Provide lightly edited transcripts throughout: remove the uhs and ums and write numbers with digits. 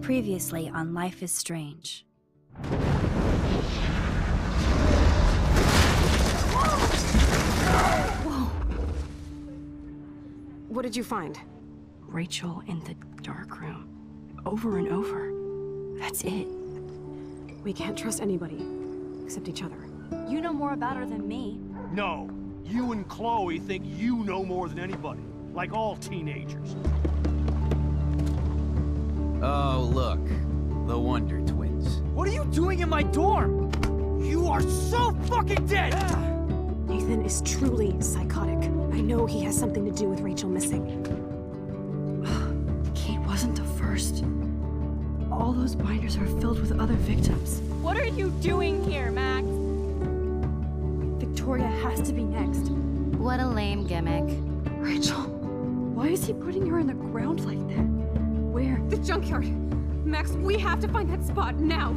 Previously on Life is Strange. Whoa! What did you find? Rachel in the dark room. Over and over. That's it. We can't trust anybody, except each other. You know more about her than me. No. You and Chloe think you know more than anybody. Like all teenagers. Oh, look. The Wonder Twins. What are you doing in my dorm? You are so fucking dead! Nathan is truly psychotic. I know he has something to do with Rachel missing. Kate wasn't the first. All those binders are filled with other victims. What are you doing here, Max? Victoria has to be next. What a lame gimmick. Rachel, why is he putting her in the ground like that? Where? The junkyard! Max, we have to find that spot now!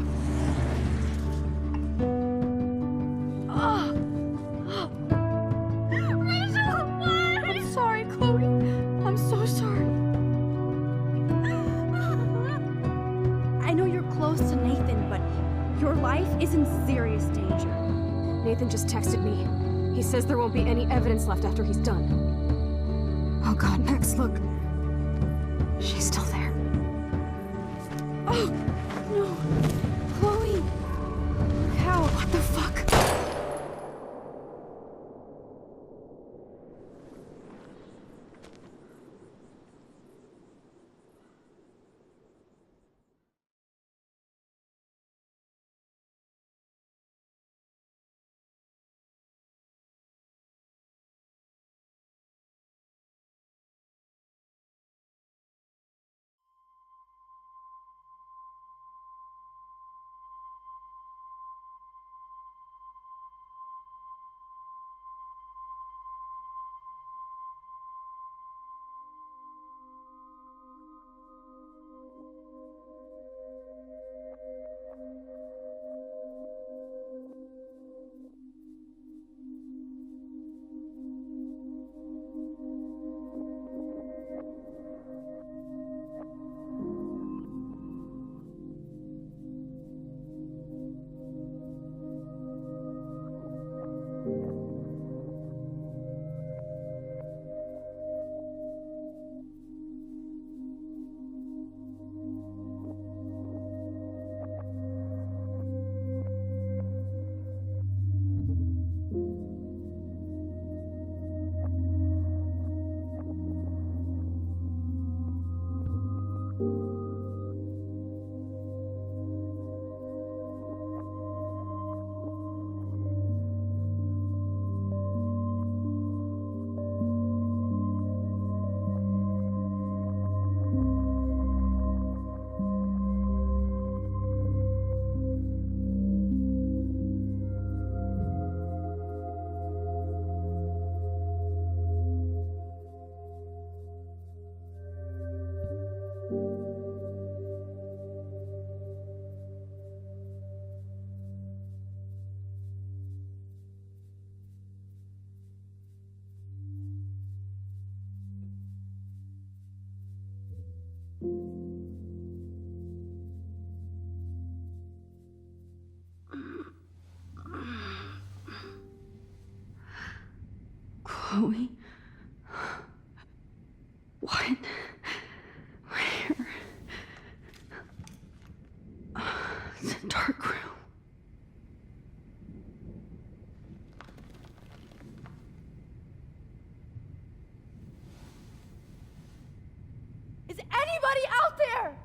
Rachel, what? I'm sorry, Chloe. I'm so sorry. I know you're close to Nathan, but your life is in serious danger. Nathan just texted me. He says there won't be any evidence left after he's done. Oh god, Max, look. She's still there. Oh, no. Chloe. How? What the fuck? Chloe? What? Where? It's a dark room. Is anybody out there?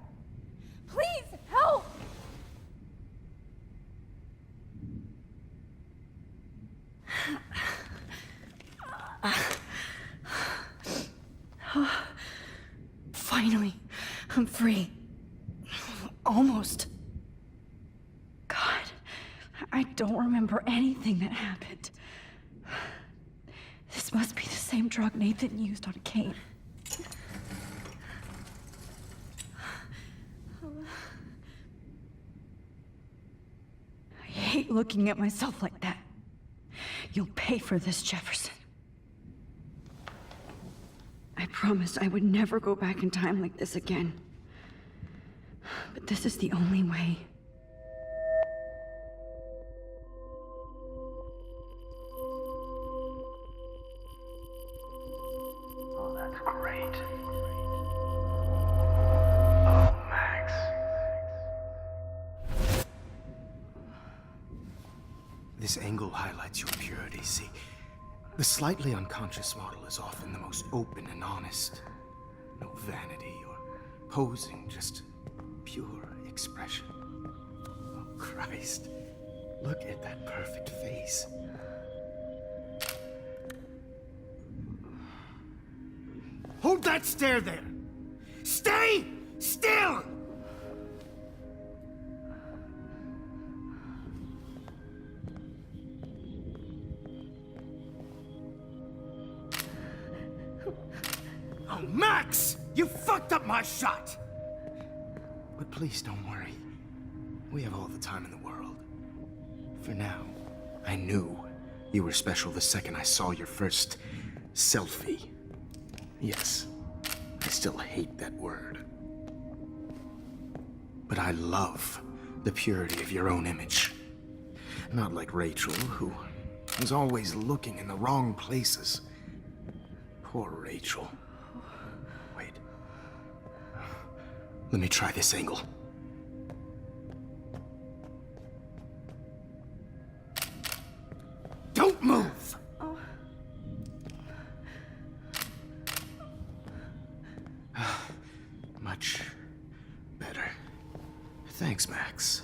Please help! Finally, I'm free. Almost. God, I don't remember anything that happened. This must be the same drug Nathan used on Kate. I hate looking at myself like that. You'll pay for this, Jefferson. I promised I would never go back in time like this again. But this is the only way. Oh, that's great. Oh, Max. This angle highlights your purity, see? The slightly unconscious model is often the most open and honest. No vanity or posing, just pure expression. Oh, Christ. Look at that perfect face. Hold that stare there! Stay still! Oh, Max! You fucked up my shot! But please don't worry. We have all the time in the world. For now, I knew you were special the second I saw your first selfie. Yes, I still hate that word. But I love the purity of your own image. Not like Rachel, who was always looking in the wrong places. Poor Rachel. Wait. Let me try this angle. Don't move! Much better. Thanks, Max.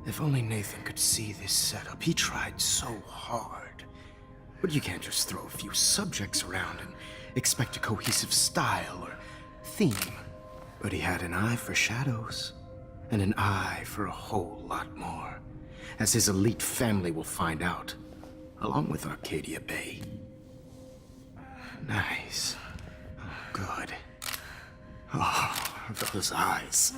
If only Nathan could see this setup. He tried so hard. But you can't just throw a few subjects around and expect a cohesive style or theme. But he had an eye for shadows, and an eye for a whole lot more, as his elite family will find out, along with Arcadia Bay. Nice. Oh, good. Oh, those eyes.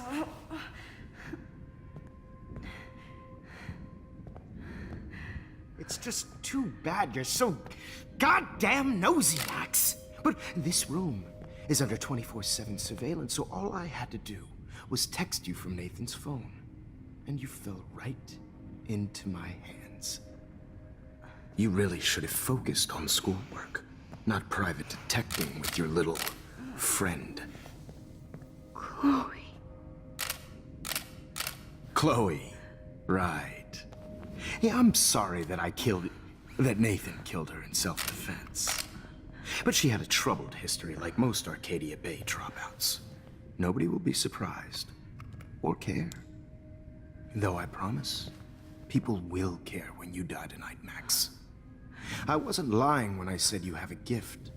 It's just too bad you're so goddamn nosy, Max. But this room is under 24/7 surveillance, so all I had to do was text you from Nathan's phone. And you fell right into my hands. You really should have focused on schoolwork, not private detecting with your little friend. Chloe. Chloe, right. Yeah, I'm sorry that Nathan killed her in self-defense. But she had a troubled history like most Arcadia Bay dropouts. Nobody will be surprised or care. Though I promise, people will care when you die tonight, Max. I wasn't lying when I said you have a gift.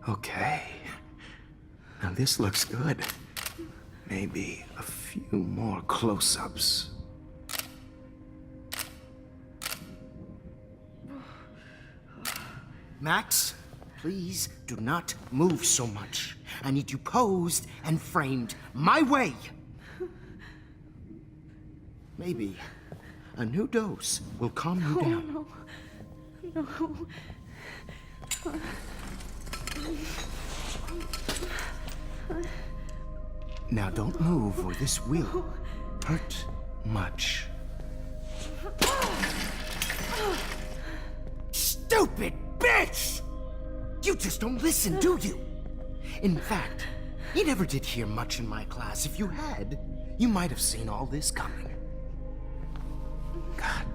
Okay. Now this looks good. Maybe a few more close-ups. Max, please do not move so much. I need you posed and framed my way. Maybe a new dose will calm you down. No. Now don't move or this will hurt much. Stupid bitch! You just don't listen, do you? In fact, you never did hear much in my class. If you had, you might have seen all this coming. God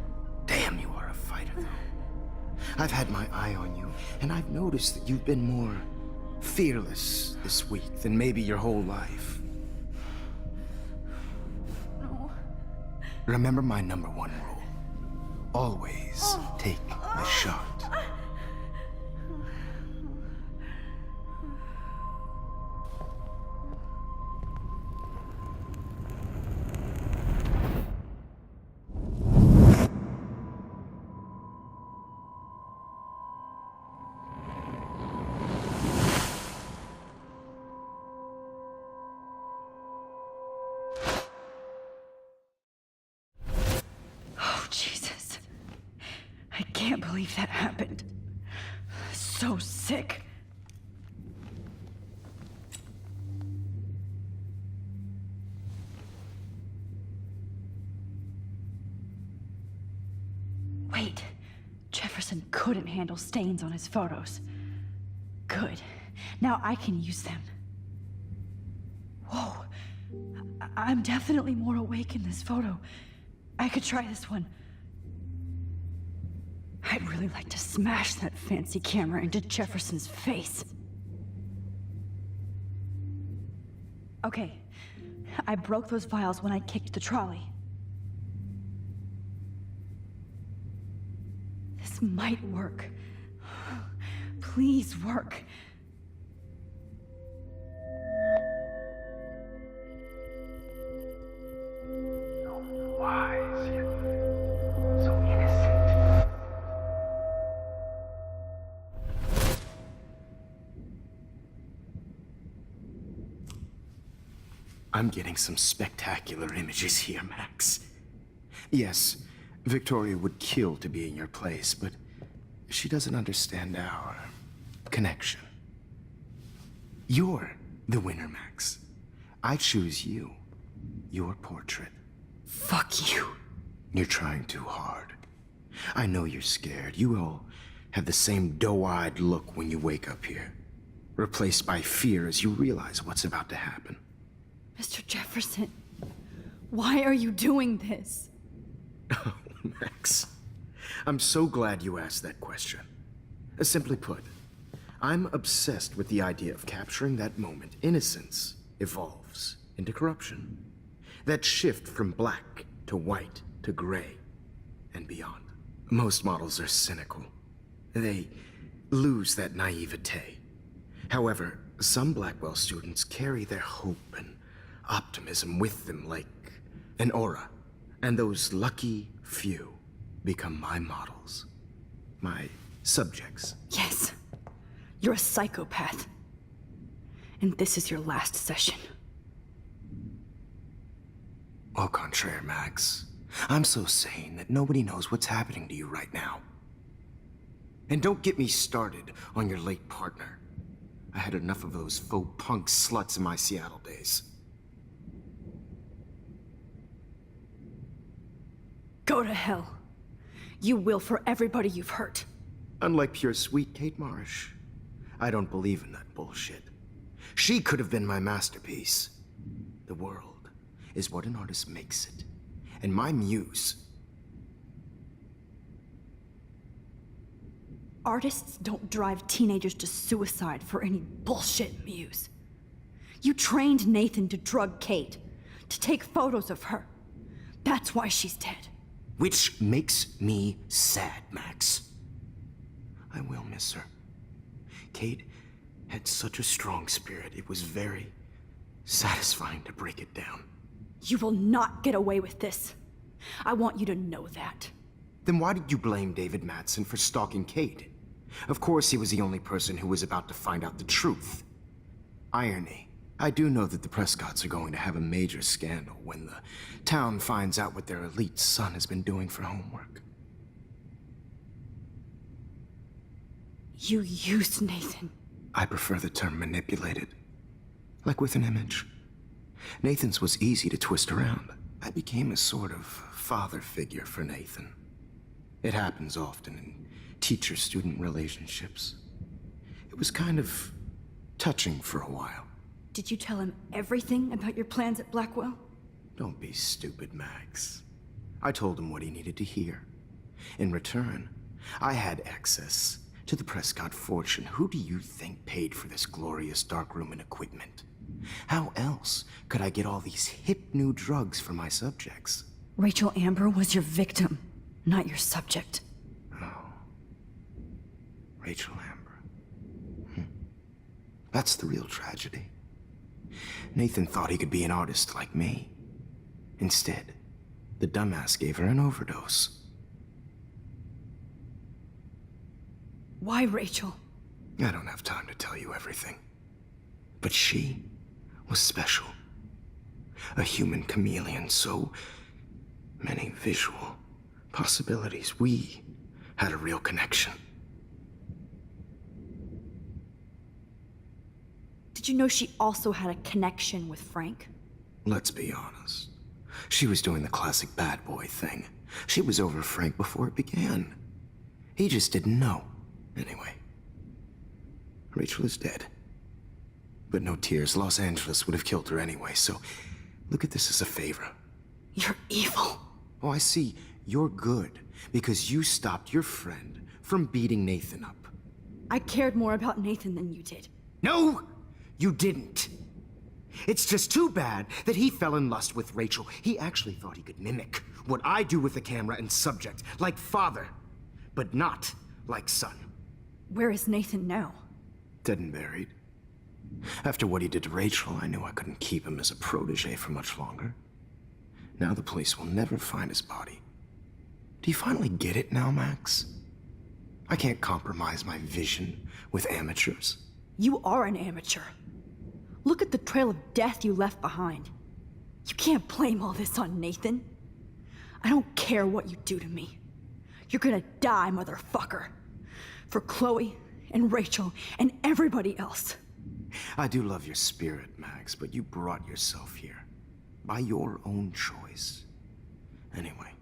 damn, you are a fighter, though. I've had my eye on you, and I've noticed that you've been more fearless this week than maybe your whole life. No. Remember my #1 rule. Always take a shot. Oh, Jesus. I can't believe that happened. So sick. Jefferson couldn't handle stains on his photos. Good. Now I can use them. Whoa. I'm definitely more awake in this photo. I could try this one. I'd really like to smash that fancy camera into Jefferson's face. Okay. I broke those vials when I kicked the trolley. This might work. Please work. So wise, yet so innocent. I'm getting some spectacular images here, Max. Yes, Victoria would kill to be in your place, but she doesn't understand our connection. You're the winner, Max. I choose you. Your portrait. Fuck you. You're trying too hard. I know you're scared. You all have the same doe-eyed look when you wake up here, replaced by fear as you realize what's about to happen. Mr. Jefferson, why are you doing this? Oh, Max. I'm so glad you asked that question. Simply put, I'm obsessed with the idea of capturing that moment innocence evolves into corruption. That shift from black to white to gray and beyond. Most models are cynical. They lose that naivete. However, some Blackwell students carry their hope and optimism with them like an aura. And those lucky few become my models. My subjects. Yes. You're a psychopath. And this is your last session. Au contraire, Max. I'm so sane that nobody knows what's happening to you right now. And don't get me started on your late partner. I had enough of those faux punk sluts in my Seattle days. Go to hell. You will for everybody you've hurt. Unlike pure sweet Kate Marsh, I don't believe in that bullshit. She could have been my masterpiece. The world is what an artist makes it. And my muse... Artists don't drive teenagers to suicide for any bullshit muse. You trained Nathan to drug Kate, to take photos of her. That's why she's dead. Which makes me sad, Max. I will miss her. Kate had such a strong spirit, it was very satisfying to break it down. You will not get away with this. I want you to know that. Then why did you blame David Madsen for stalking Kate? Of course he was the only person who was about to find out the truth. Irony. I do know that the Prescotts are going to have a major scandal when the town finds out what their elite son has been doing for homework. You used Nathan. I prefer the term manipulated. Like with an image. Nathan's was easy to twist around. I became a sort of father figure for Nathan. It happens often in teacher-student relationships. It was kind of touching for a while. Did you tell him everything about your plans at Blackwell? Don't be stupid, Max. I told him what he needed to hear. In return, I had access to the Prescott fortune. Who do you think paid for this glorious darkroom and equipment? How else could I get all these hip new drugs for my subjects? Rachel Amber was your victim, not your subject. Oh. Rachel Amber. That's the real tragedy. Nathan thought he could be an artist like me. Instead, the dumbass gave her an overdose. Why Rachel? I don't have time to tell you everything. But she was special. A human chameleon, so many visual possibilities. We had a real connection. Did you know she also had a connection with Frank? Let's be honest. She was doing the classic bad boy thing. She was over Frank before it began. He just didn't know. Anyway, Rachel is dead. But no tears. Los Angeles would have killed her anyway, so look at this as a favor. You're evil. Oh, I see. You're good because you stopped your friend from beating Nathan up. I cared more about Nathan than you did. No, you didn't. It's just too bad that he fell in lust with Rachel. He actually thought he could mimic what I do with the camera and subject, like father, but not like son. Where is Nathan now? Dead and buried. After what he did to Rachel, I knew I couldn't keep him as a protege for much longer. Now the police will never find his body. Do you finally get it now, Max? I can't compromise my vision with amateurs. You are an amateur. Look at the trail of death you left behind. You can't blame all this on Nathan. I don't care what you do to me. You're gonna die, motherfucker. For Chloe and Rachel and everybody else. I do love your spirit, Max, but you brought yourself here. By your own choice. Anyway,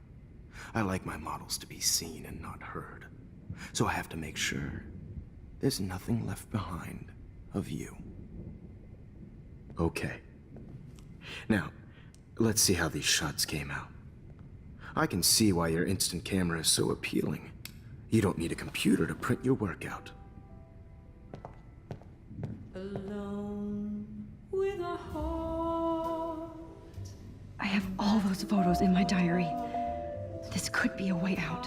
I like my models to be seen and not heard. So I have to make sure there's nothing left behind of you. Okay. Now, let's see how these shots came out. I can see why your instant camera is so appealing. You don't need a computer to print your work out. Alone with a heart. I have all those photos in my diary. This could be a way out.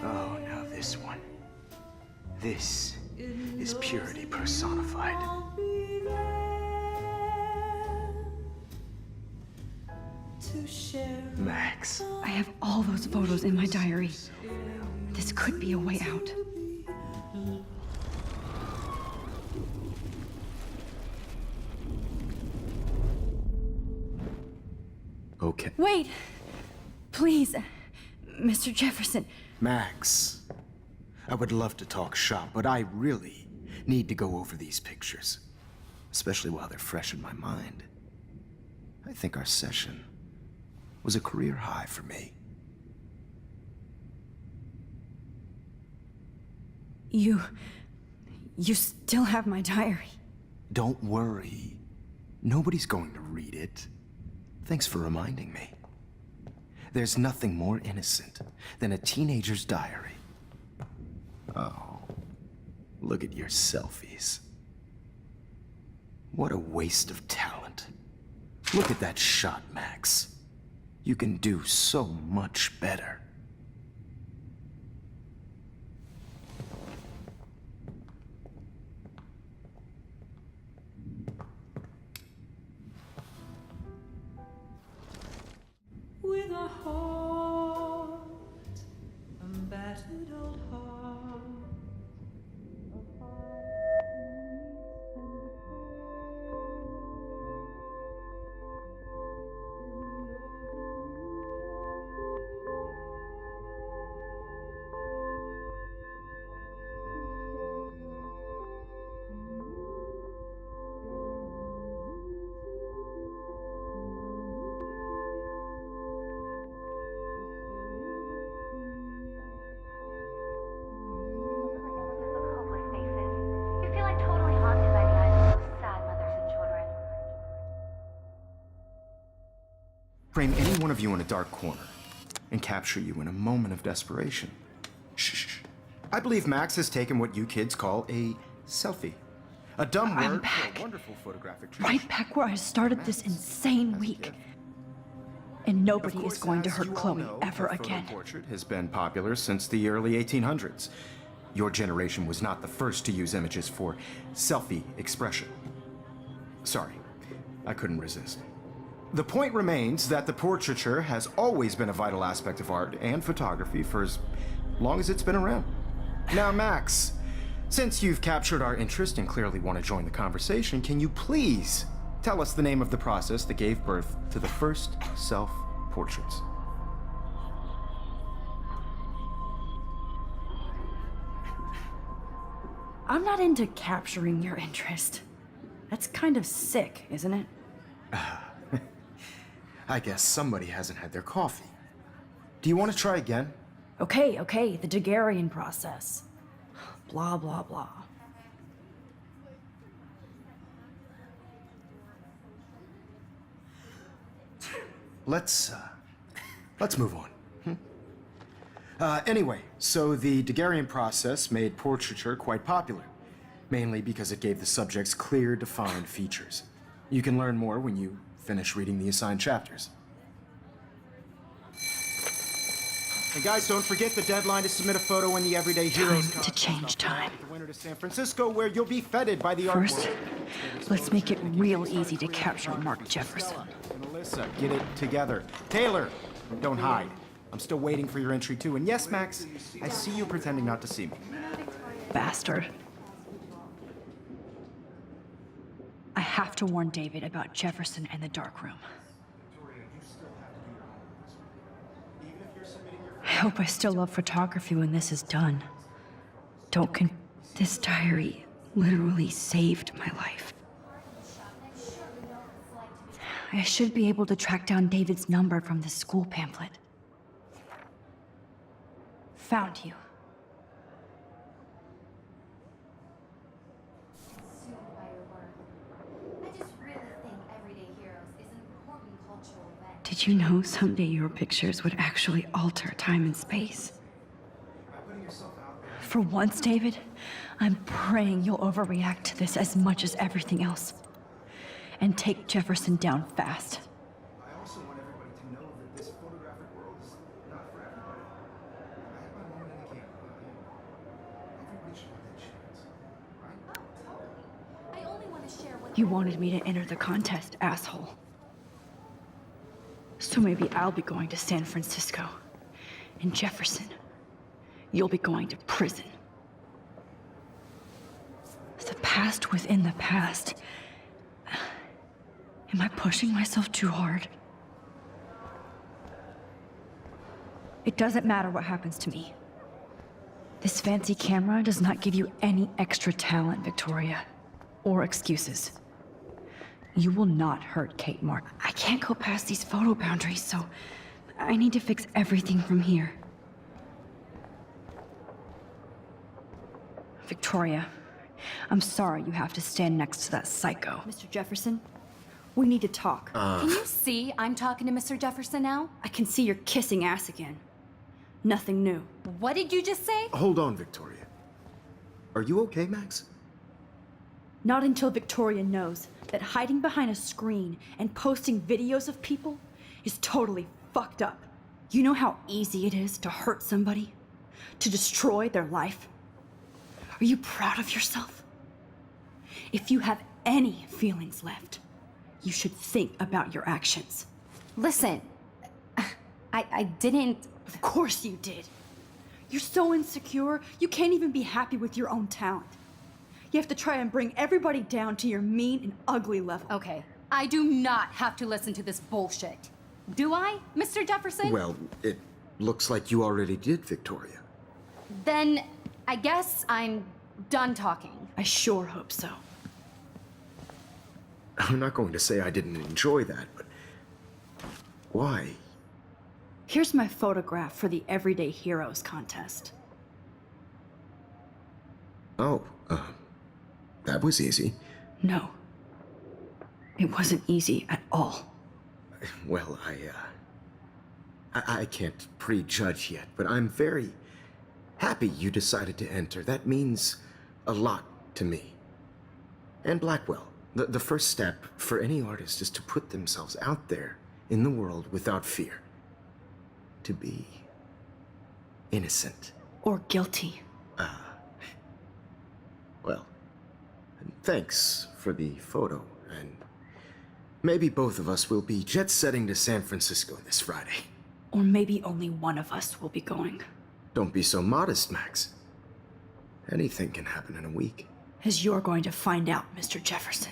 Oh, now this one. This is purity personified. Max. I have all those photos in my diary. This could be a way out. Okay. Wait! Please, Mr. Jefferson. Max. I would love to talk shop, but I really need to go over these pictures. Especially while they're fresh in my mind. I think our session was a career high for me. You still have my diary. Don't worry. Nobody's going to read it. Thanks for reminding me. There's nothing more innocent than a teenager's diary. Oh, look at your selfies. What a waste of talent. Look at that shot, Max. You can do so much better. With a heart, a battered old heart. Frame any one of you in a dark corner and capture you in a moment of desperation. Shh. I believe Max has taken what you kids call a selfie. A dumb I'm word back. for a wonderful photographic tradition. Right back where I started this insane week. And nobody is going to hurt Chloe ever again. Portrait has been popular since the early 1800s. Your generation was not the first to use images for selfie expression. Sorry, I couldn't resist. The point remains that the portraiture has always been a vital aspect of art and photography for as long as it's been around. Now, Max, since you've captured our interest and clearly want to join the conversation, can you please tell us the name of the process that gave birth to the first self-portraits? I'm not into capturing your interest. That's kind of sick, isn't it? I guess somebody hasn't had their coffee. Do you want to try again? Okay, the Daguerrean process. Blah, blah, blah. Let's move on. Anyway, so the Daguerrean process made portraiture quite popular, mainly because it gave the subjects clear, defined features. You can learn more when you finish reading the assigned chapters. And guys, don't forget the deadline to submit a photo in the Everyday Heroes Time to change time. The winter to San Francisco, where you'll be feted by the art First, world. let's make it real easy to capture Mark Jefferson. And Alyssa, get it together. Taylor, don't hide. I'm still waiting for your entry too. And yes, Max, I see you pretending not to see me. Bastard. I have to warn David about Jefferson and the dark room. I hope I still love photography when this is done. This diary literally saved my life. I should be able to track down David's number from the school pamphlet. Found you. Did you know someday your pictures would actually alter time and space? For once, David, I'm praying you'll overreact to this as much as everything else. And take Jefferson down fast. I also want everybody to know that this photographic world is not for everybody. I have my moment in the camera. Everybody should have that chance, right? I only want to share what You wanted me to enter the contest, asshole. So maybe I'll be going to San Francisco. And Jefferson, you'll be going to prison. The past within the past. Am I pushing myself too hard? It doesn't matter what happens to me. This fancy camera does not give you any extra talent, Victoria. Or excuses. You will not hurt Kate Mark. I can't go past these photo boundaries, so I need to fix everything from here. Victoria, I'm sorry you have to stand next to that psycho. Mr. Jefferson, we need to talk. Can you see I'm talking to Mr. Jefferson now? I can see you're kissing ass again. Nothing new. What did you just say? Hold on, Victoria. Are you okay, Max? Not until Victoria knows that hiding behind a screen and posting videos of people is totally fucked up. You know how easy it is to hurt somebody? To destroy their life? Are you proud of yourself? If you have any feelings left, you should think about your actions. Listen, I didn't... Of course you did. You're so insecure, you can't even be happy with your own talent. You have to try and bring everybody down to your mean and ugly level. Okay, I do not have to listen to this bullshit. Do I, Mr. Jefferson? Well, it looks like you already did, Victoria. Then I guess I'm done talking. I sure hope so. I'm not going to say I didn't enjoy that, but why? Here's my photograph for the Everyday Heroes contest. Oh, that was easy. No. It wasn't easy at all. Well, I can't prejudge yet, but I'm very happy you decided to enter. That means a lot to me. And Blackwell. The first step for any artist is to put themselves out there in the world without fear. To be innocent. Or guilty. Well, thanks for the photo, and maybe both of us will be jet-setting to San Francisco this Friday. Or maybe only one of us will be going. Don't be so modest, Max. Anything can happen in a week. As you're going to find out, Mr. Jefferson.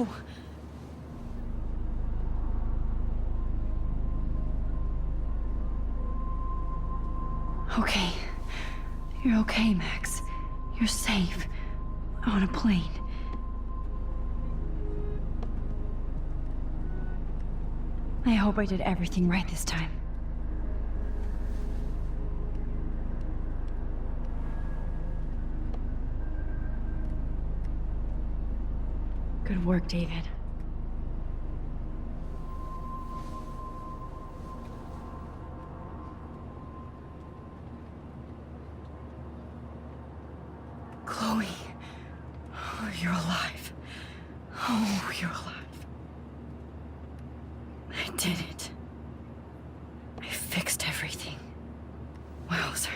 go. Okay. You're okay, Max. You're safe. On a plane. I hope I did everything right this time. Good work, David. Chloe. Oh, you're alive. Oh, you're alive. I did it. I fixed everything. Wowzer.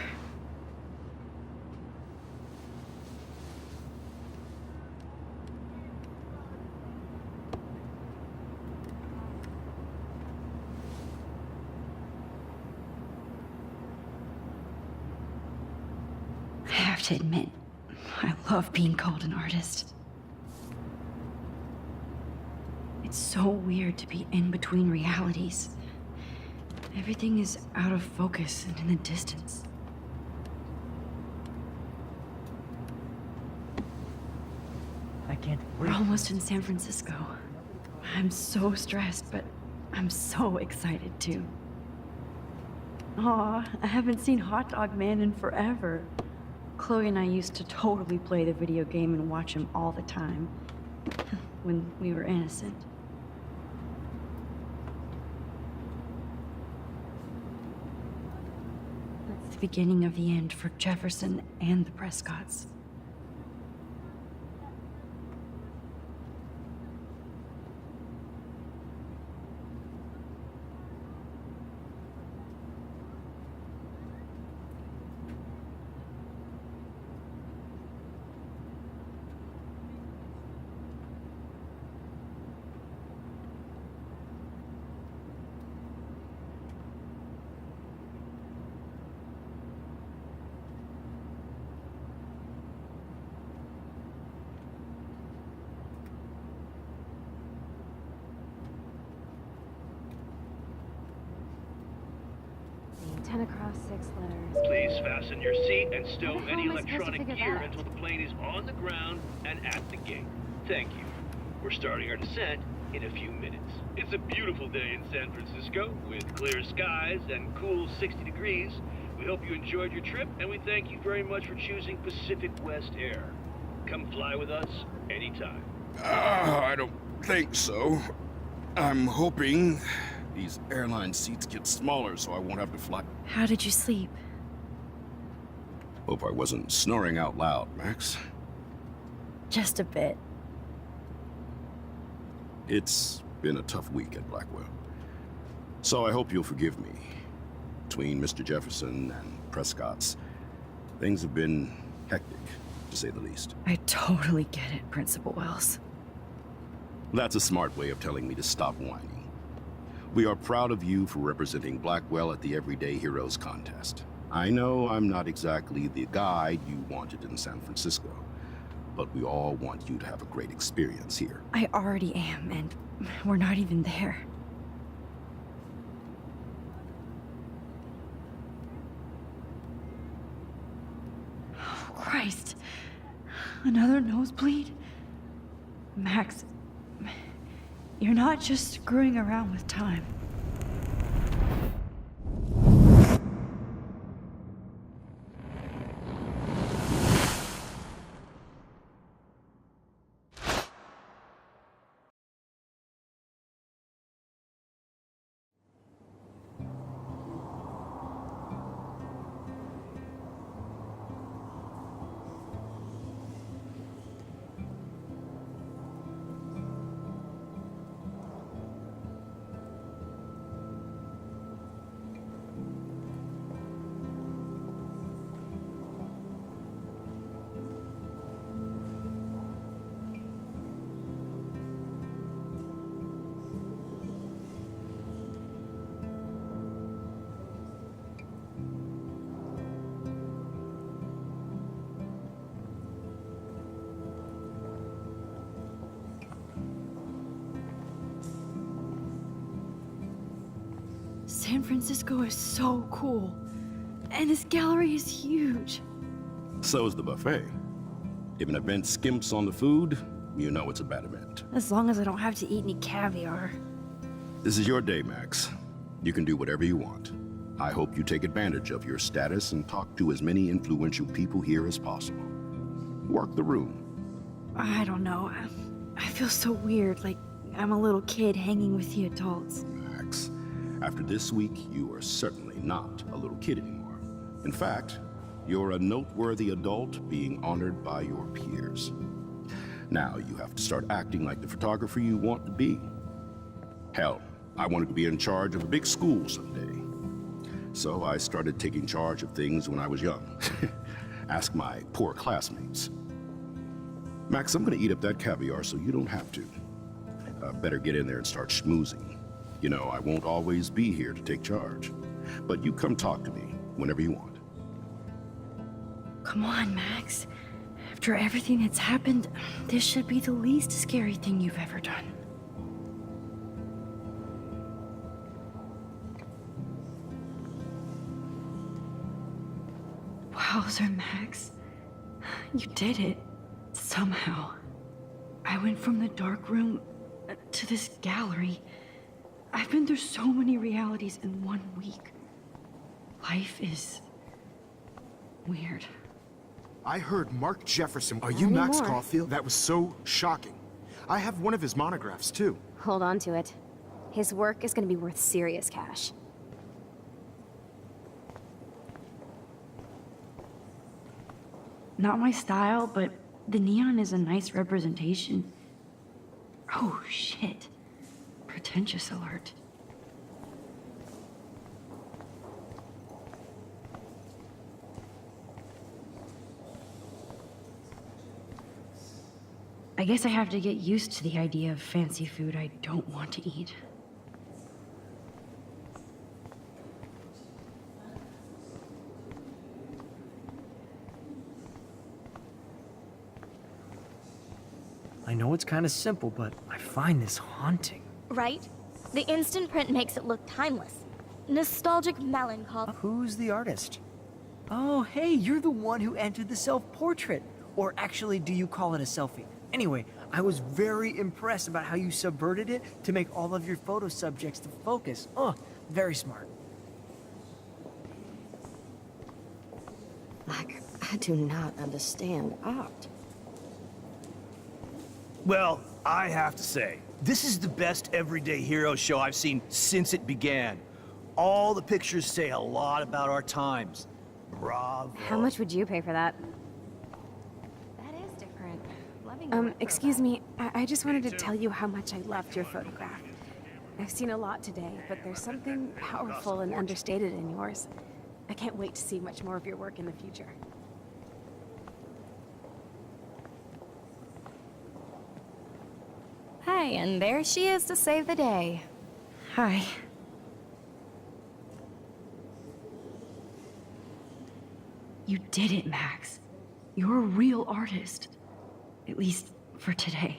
I have to admit, I love being called an artist. It's so weird to be in between realities. Everything is out of focus and in the distance. I can't We're wait. almost in San Francisco. I'm so stressed, but I'm so excited too. Aw, I haven't seen Hot Dog Man in forever. Chloe and I used to totally play the video game and watch him all the time. When we were innocent. That's the beginning of the end for Jefferson and the Prescotts. Ten across 6 letters. Please fasten your seat and stow How the hell any am I supposed to electronic figure gear that out? until the plane is on the ground and at the gate. Thank you. We're starting our descent in a few minutes. It's a beautiful day in San Francisco with clear skies and cool 60 degrees. We hope you enjoyed your trip, and we thank you very much for choosing Pacific West Air. Come fly with us anytime. I don't think so. I'm hoping these airline seats get smaller so I won't have to fly. How did you sleep? Hope I wasn't snoring out loud, Max. Just a bit. It's been a tough week at Blackwell. So I hope you'll forgive me. Between Mr. Jefferson and Prescott's, things have been hectic, to say the least. I totally get it, Principal Wells. That's a smart way of telling me to stop whining. We are proud of you for representing Blackwell at the Everyday Heroes contest. I know I'm not exactly the guide you wanted in San Francisco, but we all want you to have a great experience here. I already am, and we're not even there. Oh, Christ. Another nosebleed? Max, you're not just screwing around with time. San Francisco is so cool. And this gallery is huge. So is the buffet. If an event skimps on the food, you know it's a bad event. As long as I don't have to eat any caviar. This is your day, Max. You can do whatever you want. I hope you take advantage of your status and talk to as many influential people here as possible. Work the room. I don't know. I feel so weird, like I'm a little kid hanging with the adults. Max, after this week, you are certainly not a little kid anymore. In fact, you're a noteworthy adult being honored by your peers. Now you have to start acting like the photographer you want to be. Hell, I wanted to be in charge of a big school someday. So I started taking charge of things when I was young. Ask my poor classmates. Max, I'm gonna eat up that caviar so you don't have to. Better get in there and start schmoozing. You know, I won't always be here to take charge. But you come talk to me whenever you want. Come on, Max. After everything that's happened, this should be the least scary thing you've ever done. Wowzer, Max. You did it. Somehow. I went from the dark room to this gallery. I've been through so many realities in 1 week. Life is weird. I heard Mark Jefferson. Are you Max Caulfield? That was so shocking. I have one of his monographs, too. Hold on to it. His work is gonna be worth serious cash. Not my style, but the neon is a nice representation. Oh, shit. Pretentious alert. I guess I have to get used to the idea of fancy food I don't want to eat. I know it's kind of simple, but I find this haunting. Right? The instant print makes it look timeless. Nostalgic melancholy. Who's the artist? Oh, hey, you're the one who entered the self-portrait. Or actually, do you call it a selfie? Anyway, I was very impressed about how you subverted it to make all of your photo subjects the focus. Oh, very smart. Like, I do not understand art. Well, I have to say, this is the best everyday hero show I've seen since it began. All the pictures say a lot about our times. Bravo. How much would you pay for that? That is different. Excuse me. I just wanted to tell you how much I loved your photograph. I've seen a lot today, but there's something powerful and understated in yours. I can't wait to see much more of your work in the future. Hi, and there she is to save the day. Hi. You did it, Max. You're a real artist. At least for today.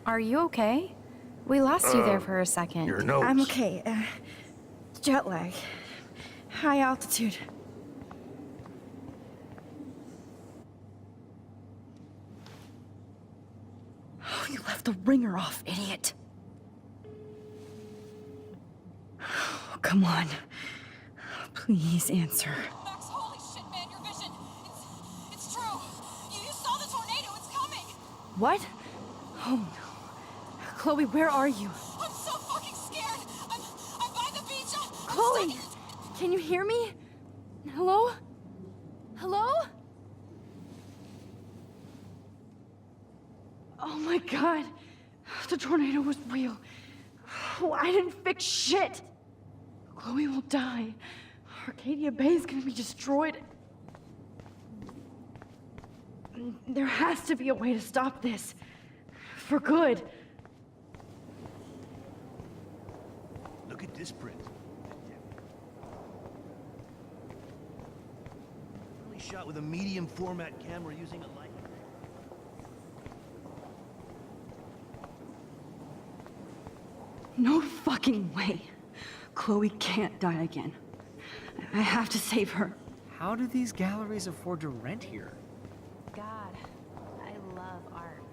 Are you okay? We lost you there for a second. Your nose. I'm okay. Jet lag. High altitude. Oh, you left the ringer off, idiot. Oh, come on. Please answer. Max, holy shit, man, your vision. It's true. You saw the tornado. It's coming. What? Oh no. Chloe, where are you? I'm so fucking scared. I'm by the beach. Chloe, can you hear me? Hello? Hello? Oh my god. The tornado was real. Oh, I didn't fix shit. Chloe will die. Arcadia Bay is gonna be destroyed. There has to be a way to stop this. For good. Look at this print. Really shot with a medium format camera using a light. No fucking way. Chloe can't die again. I have to save her. How do these galleries afford to rent here? God, I love art.